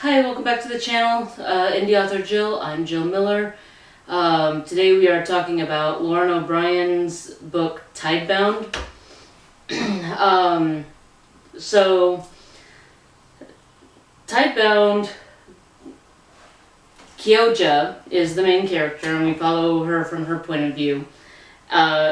Hi, welcome back to the channel, Indie Author Jill. I'm Jill Miller. Today we are talking about Lauren O'Brien's book, Tidebound. So, Tidebound, Kioja is the main character, and we follow her from her point of view.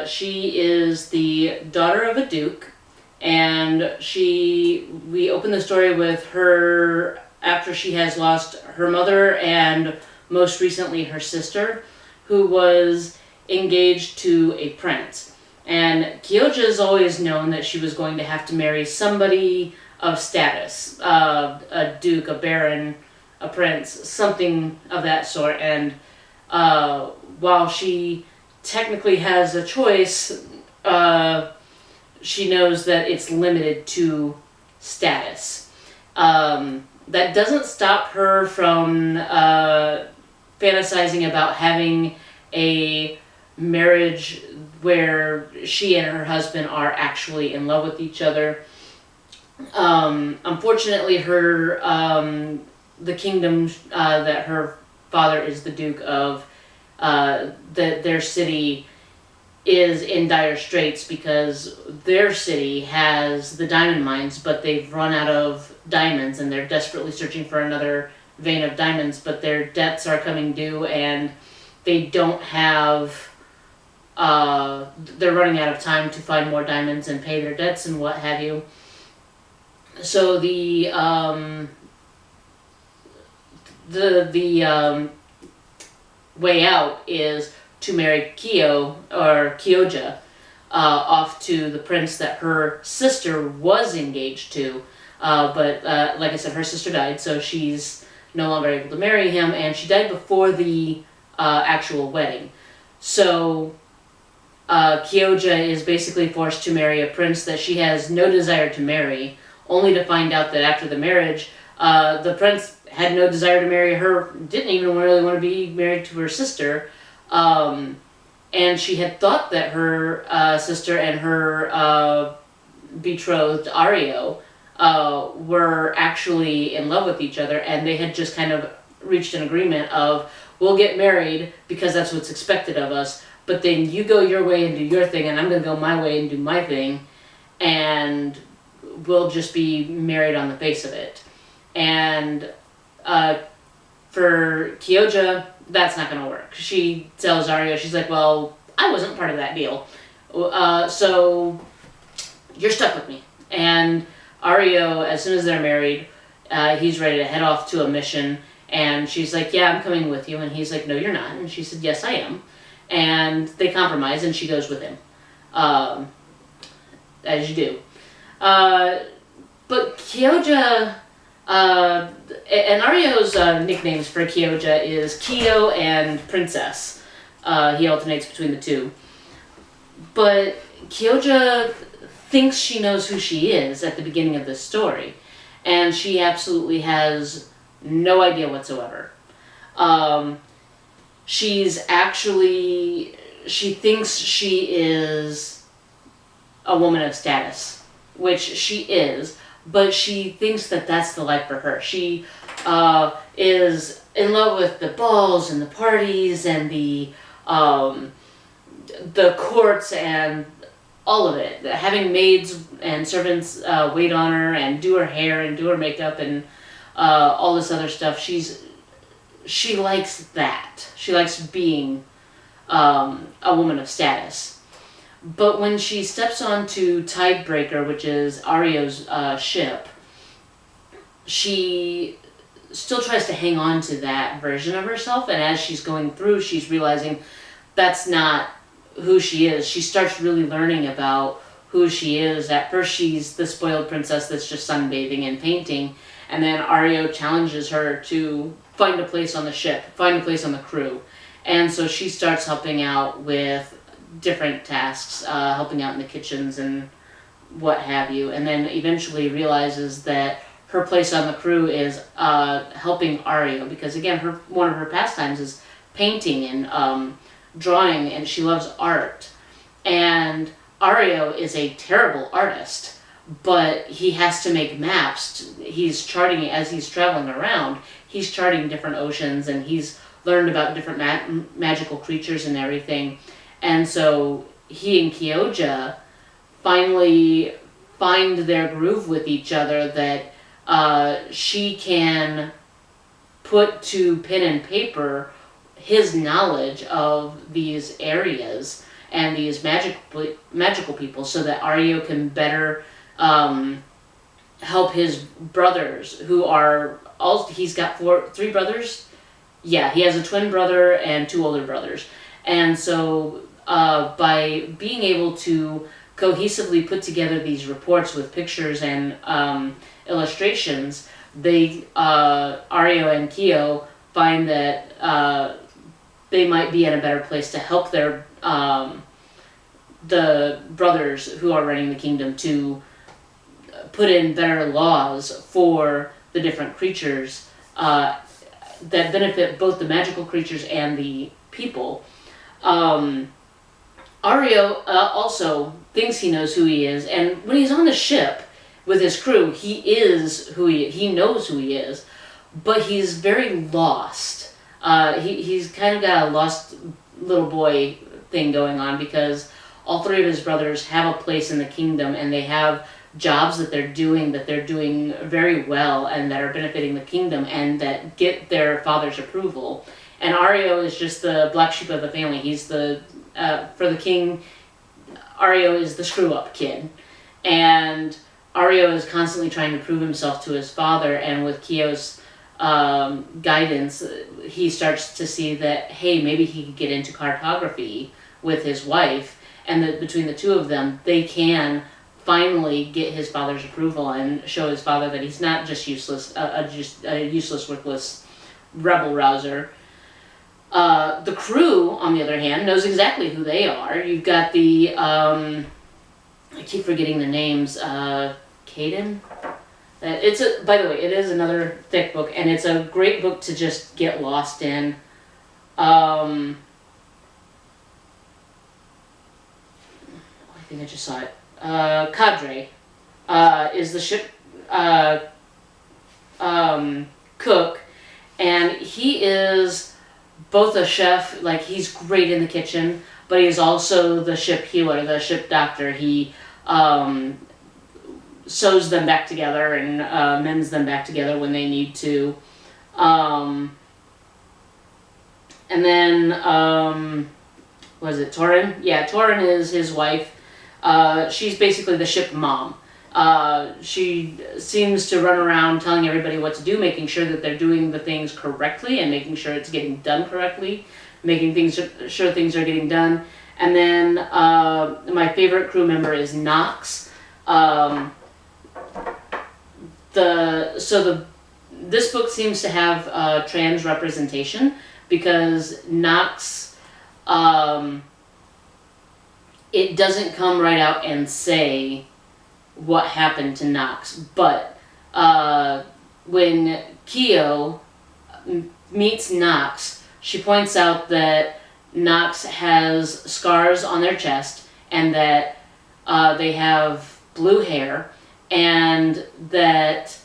She is the daughter of a duke, and we open the story with her after she has lost her mother and most recently her sister, who was engaged to a prince. And Kioja has always known that she was going to have to marry somebody of status, a duke, a baron, a prince, something of that sort. And while she technically has a choice, she knows that it's limited to status. That doesn't stop her from fantasizing about having a marriage where she and her husband are actually in love with each other. Unfortunately, the kingdom that her father is the Duke of, their city is in dire straits because their city has the diamond mines, but they've run out of diamonds and they're desperately searching for another vein of diamonds, but their debts are coming due and they don't have, they're running out of time to find more diamonds and pay their debts and what have you. So the way out is to marry Kioja off to the prince that her sister was engaged to. But like I said, her sister died, so she's no longer able to marry him, and she died before the actual wedding. So Kioja is basically forced to marry a prince that she has no desire to marry, only to find out that after the marriage, the prince had no desire to marry her, didn't even really want to be married to her sister. And she had thought that her sister and her betrothed, Ario, were actually in love with each other, and they had just kind of reached an agreement of, we'll get married because that's what's expected of us, but then you go your way and do your thing, and I'm going to go my way and do my thing, and we'll just be married on the face of it. And for Kioja, that's not going to work. She tells Ario, she's like, well, I wasn't part of that deal, so you're stuck with me. And Ario, as soon as they're married, he's ready to head off to a mission, and she's like, yeah, I'm coming with you, and he's like, no, you're not, and she said, yes, I am. And they compromise, and she goes with him, as you do. But Kioja, and Ario's nicknames for Kioja is Kyo and Princess. He alternates between the two. But Kioja thinks she knows who she is at the beginning of this story, and she absolutely has no idea whatsoever. She thinks she is a woman of status, which she is, but she thinks that that's the life for her. She is in love with the balls and the parties and the courts and all of it. Having maids and servants wait on her and do her hair and do her makeup and all this other stuff. She likes that. She likes being a woman of status. But when she steps onto Tidebreaker, which is Ario's ship, she still tries to hang on to that version of herself, and as she's going through, she's realizing that's not who she is. She starts really learning about who she is. At first, she's the spoiled princess that's just sunbathing and painting, and then Ario challenges her to find a place on the ship, find a place on the crew, and so she starts helping out with different tasks, helping out in the kitchens and what have you, and then eventually realizes that her place on the crew is helping Ario, because again, one of her pastimes is painting and drawing, and she loves art. And Ario is a terrible artist, but he has to make maps. He's charting as he's traveling around. He's charting different oceans, and he's learned about different magical creatures and everything. And so he and Kioja finally find their groove with each other, that she can put to pen and paper his knowledge of these areas and these magical people, so that Ario can better help his brothers, who are all, he's got three brothers. Yeah, he has a twin brother and two older brothers. And so by being able to cohesively put together these reports with pictures and illustrations, they Ario and Kyo find that they might be in a better place to help their the brothers who are running the kingdom to put in better laws for the different creatures that benefit both the magical creatures and the people. Ario also thinks he knows who he is, and when he's on the ship with his crew, he is who he knows who he is, but he's very lost. He's kind of got a lost little boy thing going on, because all three of his brothers have a place in the kingdom, and they have jobs that they're doing very well and that are benefiting the kingdom and that get their father's approval. And Ario is just the black sheep of the family. He's the for the king, Ario is the screw-up kid, and Ario is constantly trying to prove himself to his father, and with Kyo's guidance, he starts to see that, hey, maybe he could get into cartography with his wife, and that between the two of them, they can finally get his father's approval and show his father that he's not just useless, a useless, worthless rebel rouser. The crew, on the other hand, knows exactly who they are. You've got the, I keep forgetting the names, Caden? By the way, it is another thick book, and it's a great book to just get lost in. I think I just saw it. Cadre is the ship cook, and he is both a chef, like he's great in the kitchen, but he's also the ship healer, the ship doctor. He sews them back together and mends them back together when they need to. And then, was it Torin? Yeah, Torin is his wife. She's basically the ship mom. She seems to run around telling everybody what to do, making sure that they're doing the things correctly and making sure it's getting done correctly, making sure things are getting done. And then my favorite crew member is Nox. This book seems to have trans representation, because Nox, it doesn't come right out and say what happened to Nox, but when Kyo meets Nox, she points out that Nox has scars on their chest, and that they have blue hair, and that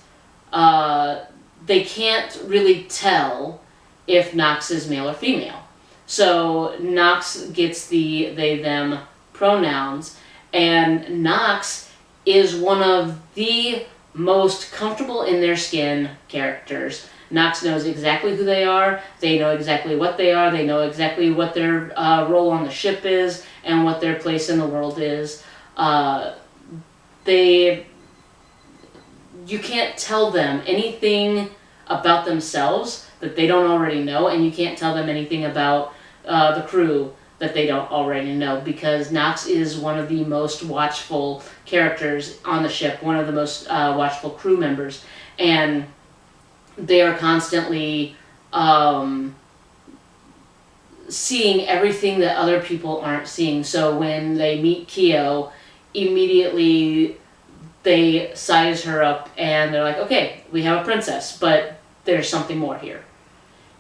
they can't really tell if Nox is male or female. So Nox gets the they/them pronouns, and Nox is one of the most comfortable in their skin characters. Nox knows exactly who they are, they know exactly what they are, they know exactly what their role on the ship is, and what their place in the world is. You can't tell them anything about themselves that they don't already know, and you can't tell them anything about the crew that they don't already know, because Nox is one of the most watchful characters on the ship, one of the most watchful crew members, and they are constantly seeing everything that other people aren't seeing. So when they meet Kyo, immediately they size her up and they're like, okay, we have a princess, but there's something more here.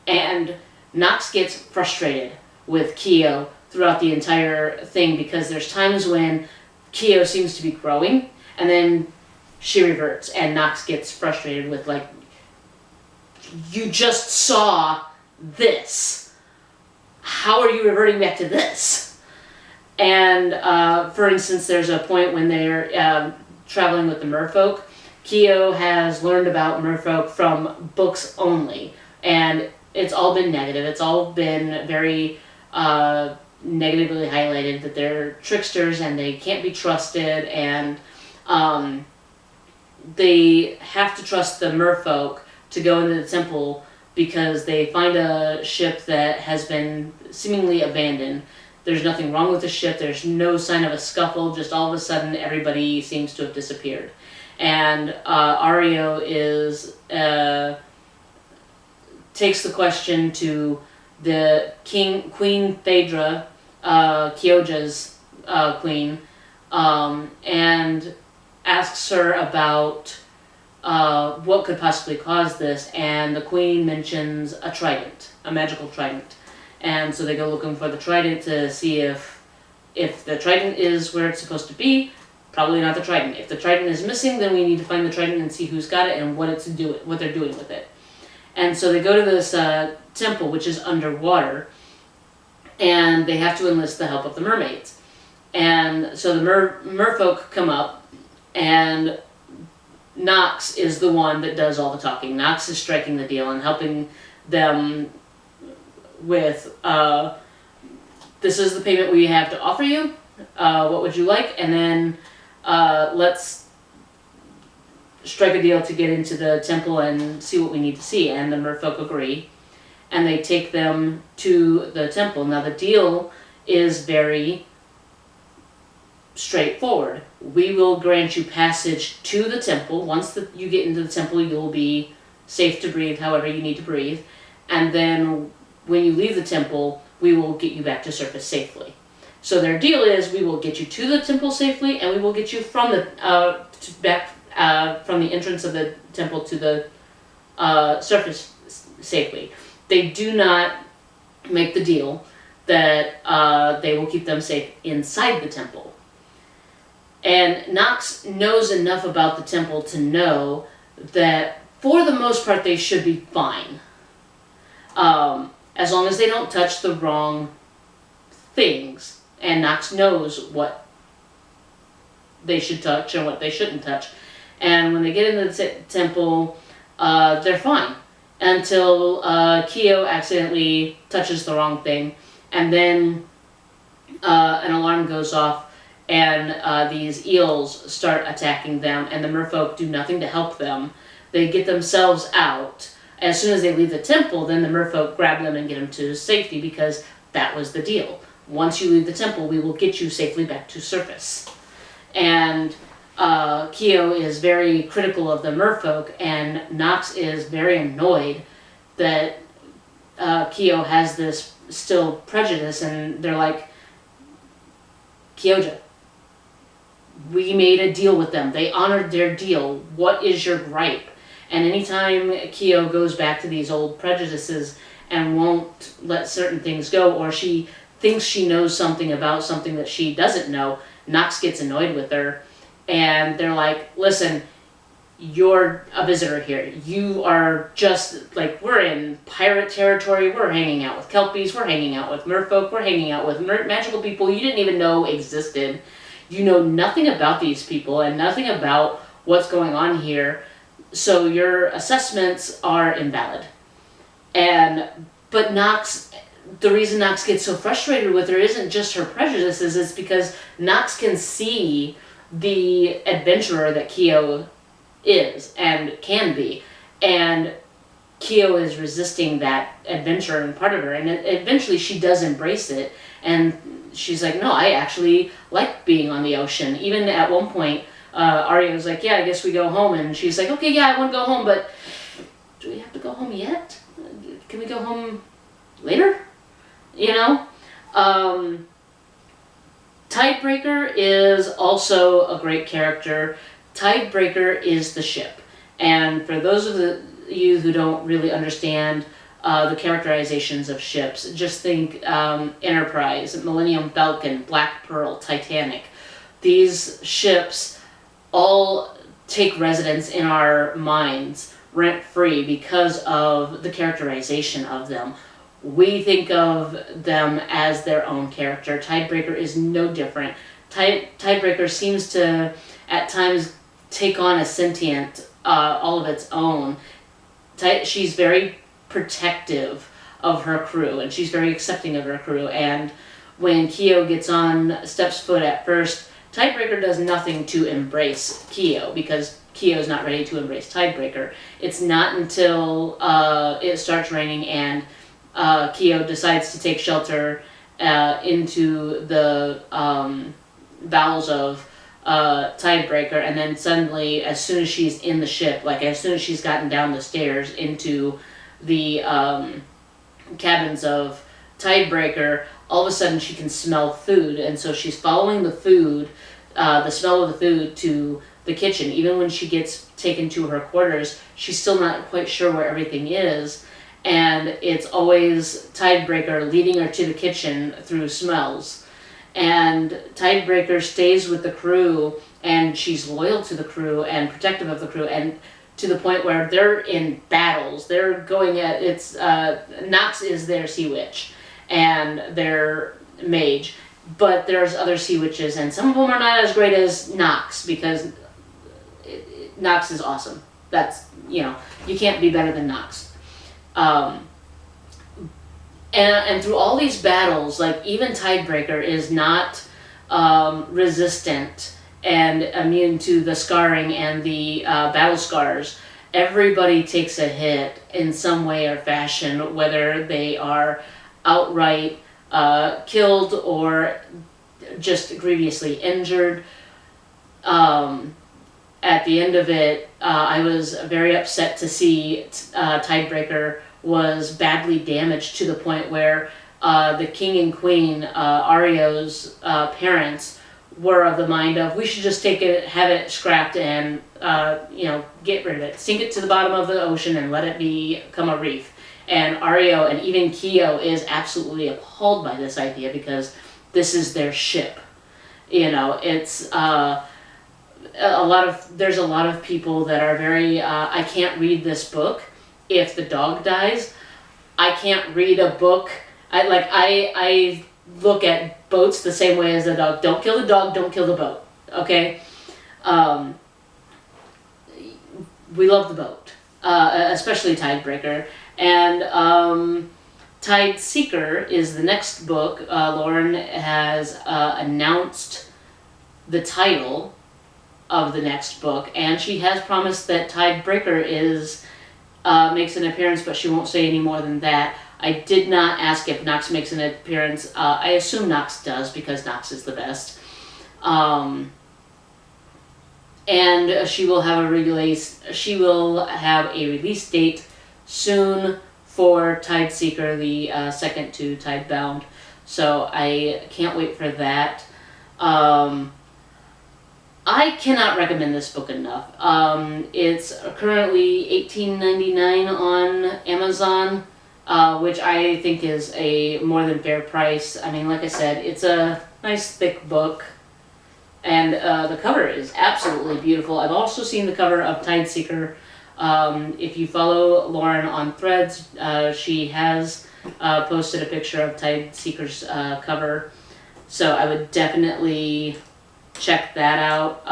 And Nox gets frustrated with Kyo throughout the entire thing, because there's times when Kyo seems to be growing, and then she reverts, and Nox gets frustrated with, like, you just saw this. How are you reverting back to this? And, for instance, there's a point when they're traveling with the merfolk. Kyo has learned about merfolk from books only, and it's all been negative. It's all been very negatively highlighted, that they're tricksters and they can't be trusted, and they have to trust the merfolk to go into the temple because they find a ship that has been seemingly abandoned. There's nothing wrong with the ship. There's no sign of a scuffle. Just all of a sudden, everybody seems to have disappeared. And Ario takes the question to the Queen Phaedra, Kioja's queen, and asks her about what could possibly cause this, and the queen mentions a trident, a magical trident. And so they go looking for the trident to see if the trident is where it's supposed to be. Probably not the trident. If the trident is missing, then we need to find the trident and see who's got it and what they're doing with it. And so they go to this temple, which is underwater, and they have to enlist the help of the mermaids. And so the merfolk come up, and Nox is the one that does all the talking. Nox is striking the deal and helping them with, this is the payment we have to offer you, what would you like? And then let's strike a deal to get into the temple and see what we need to see. And the merfolk agree, and they take them to the temple. Now the deal is very straightforward. We will grant you passage to the temple. Once you get into the temple, you'll be safe to breathe however you need to breathe. And then when you leave the temple, we will get you back to surface safely. So their deal is, we will get you to the temple safely, and we will get you from the back from the entrance of the temple to the surface safely. They do not make the deal that they will keep them safe inside the temple. And Nox knows enough about the temple to know that for the most part they should be fine. As long as they don't touch the wrong things. And Nox knows what they should touch and what they shouldn't touch. And when they get into the temple, they're fine. Until Kyo accidentally touches the wrong thing. And then an alarm goes off, and these eels start attacking them, and the merfolk do nothing to help them. They get themselves out. As soon as they leave the temple, then the merfolk grab them and get them to safety, because that was the deal. Once you leave the temple, we will get you safely back to surface. And Kyo is very critical of the merfolk, and Nox is very annoyed that Kyo has this still prejudice, and they're like, Kioja, we made a deal with them. They honored their deal. What is your gripe? And anytime Kyo goes back to these old prejudices and won't let certain things go, or she thinks she knows something about something that she doesn't know, Nox gets annoyed with her. And they're like, listen, you're a visitor here. You are just, like, we're in pirate territory. We're hanging out with kelpies. We're hanging out with merfolk. We're hanging out with magical people you didn't even know existed. You know nothing about these people and nothing about what's going on here. So your assessments are invalid. But Nox, the reason Nox gets so frustrated with her isn't just her prejudices, it's because Nox can see the adventurer that Kyo is and can be, and Kyo is resisting that adventure and part of her, and eventually she does embrace it, and she's like, no, I actually like being on the ocean. Even at one point, Ario's like, yeah, I guess we go home, and she's like, okay, yeah, I want to go home, but do we have to go home yet? Can we go home later? You know? Tidebreaker is also a great character. Tidebreaker is the ship. And for those of you who don't really understand the characterizations of ships, just think Enterprise, Millennium Falcon, Black Pearl, Titanic. These ships all take residence in our minds rent-free because of the characterization of them. We think of them as their own character. Tidebreaker is no different. Tidebreaker seems to, at times, take on a sentient all of its own. She's very protective of her crew, and she's very accepting of her crew. And when Kyo steps foot at first, Tidebreaker does nothing to embrace Kyo, because Kyo's not ready to embrace Tidebreaker. It's not until it starts raining and Kyo decides to take shelter into the bowels of Tidebreaker, and then suddenly, as soon as she's in the ship, like as soon as she's gotten down the stairs into the cabins of Tidebreaker, all of a sudden she can smell food, and so she's following the food, the smell of the food, to the kitchen. Even when she gets taken to her quarters, she's still not quite sure where everything is, and it's always Tidebreaker leading her to the kitchen through smells. And Tidebreaker stays with the crew, and she's loyal to the crew and protective of the crew, and to the point where they're in battles. They're going at Nox is their sea witch and their mage, but there's other sea witches, and some of them are not as great as Nox, because Nox is awesome. That's, you can't be better than Nox. And through all these battles, like, even Tidebreaker is not resistant and immune to the scarring and the battle scars. Everybody takes a hit in some way or fashion, whether they are outright killed or just grievously injured. At the end of it, I was very upset to see Tidebreaker was badly damaged, to the point where the king and queen, Ario's parents, were of the mind of, we should just take it, have it scrapped, and get rid of it, sink it to the bottom of the ocean, and let it become a reef. And Ario and even Kyo is absolutely appalled by this idea, because this is their ship. It's there's a lot of people that are very I can't read this book if the dog dies. I can't read a book. I look at boats the same way as the dog. Don't kill the dog, don't kill the boat. Okay? We love the boat. Especially Tidebreaker. And Tideseeker is the next book. Lauren has announced the title of the next book, and she has promised that Tidebreaker makes an appearance, but she won't say any more than that. I did not ask if Nox makes an appearance. I assume Nox does, because Nox is the best. And she will have a release date soon for Tideseeker, the second to Tidebound. So I can't wait for that. I cannot recommend this book enough. It's currently $18.99 on Amazon, which I think is a more than fair price. I mean, like I said, it's a nice thick book, and the cover is absolutely beautiful. I've also seen the cover of Tideseeker. If you follow Lauren on Threads, she has posted a picture of Tideseeker's cover, so I would definitely check that out.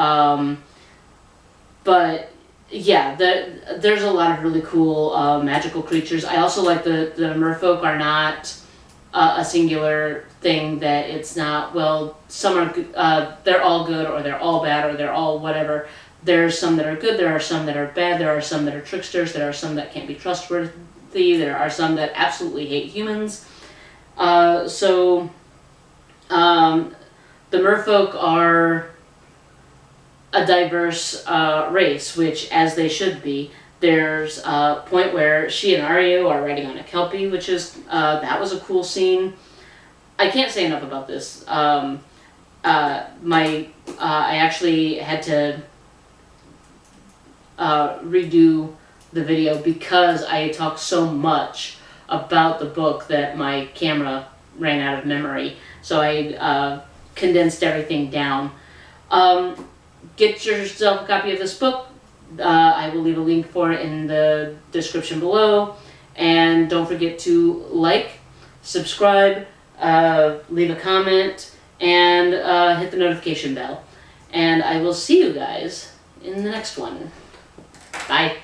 But yeah, there's a lot of really cool magical creatures. I also like the merfolk are not a singular thing, that it's not, well, some are they're all good, or they're all bad, or they're all whatever. There's some that are good, there are some that are bad, there are some that are tricksters, there are some that can't be trustworthy, there are some that absolutely hate humans. The merfolk are a diverse race, which, as they should be. There's a point where she and Ario are riding on a kelpie, which is, that was a cool scene. I can't say enough about this. I actually had to redo the video because I talked so much about the book that my camera ran out of memory. So I condensed everything down. get yourself a copy of this book. I will leave a link for it in the description below. And don't forget to like, subscribe, leave a comment, and hit the notification bell. And I will see you guys in the next one. Bye.